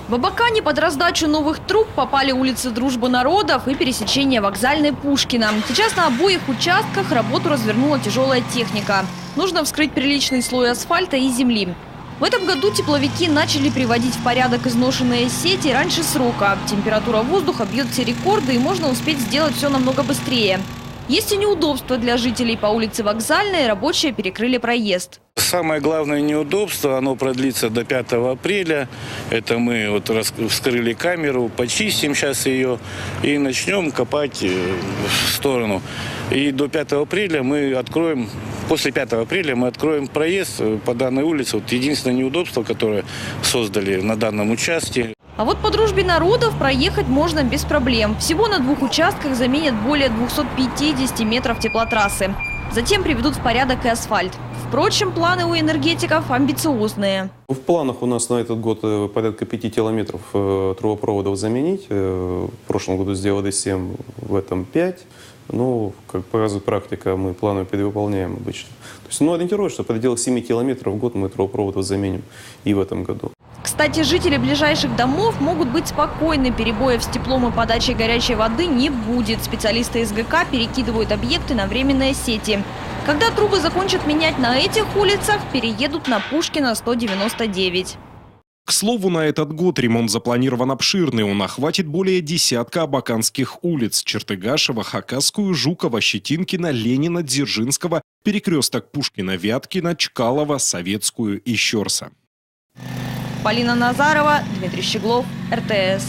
В Абакане под раздачу новых труб попали улицы Дружбы народов и пересечение Вокзальной Пушкина. Сейчас на обоих участках работу развернула тяжелая техника. Нужно вскрыть приличный слой асфальта и земли. В этом году тепловики начали приводить в порядок изношенные сети раньше срока. Температура воздуха бьет все рекорды, и можно успеть сделать все намного быстрее. Есть и неудобства для жителей. По улице Вокзальной рабочие перекрыли проезд. Самое главное неудобство, оно продлится до 5 апреля. Это мы вскрыли камеру, почистим сейчас ее и начнем копать в сторону. И до 5 апреля мы откроем, после 5 апреля мы откроем проезд по данной улице. Единственное неудобство, которое создали на данном участке. А вот по Дружбе народов проехать можно без проблем. Всего на 2 участках заменят более 250 метров теплотрассы. Затем приведут в порядок и асфальт. Впрочем, планы у энергетиков амбициозные. В планах у нас на этот год порядка 5 километров трубопроводов заменить. В прошлом году сделали 7, в этом 5. Ну, как показывает практика, мы планы перевыполняем обычно. То есть, ориентируюсь, что в пределах 7 километров в год мы трубопроводов заменим и в этом году. Кстати, жители ближайших домов могут быть спокойны. Перебоев с теплом и подачей горячей воды не будет. Специалисты СГК перекидывают объекты на временные сети. Когда трубы закончат менять на этих улицах, переедут на Пушкина 199. К слову, на этот год ремонт запланирован обширный. Он охватит более десятка абаканских улиц: Чертыгашева, Хакасскую, Жукова, Щетинкина, Ленина, Дзержинского, перекресток Пушкина, Вяткина, Чкалова, Советскую и Щерса. Полина Назарова, Дмитрий Щеглов, РТС.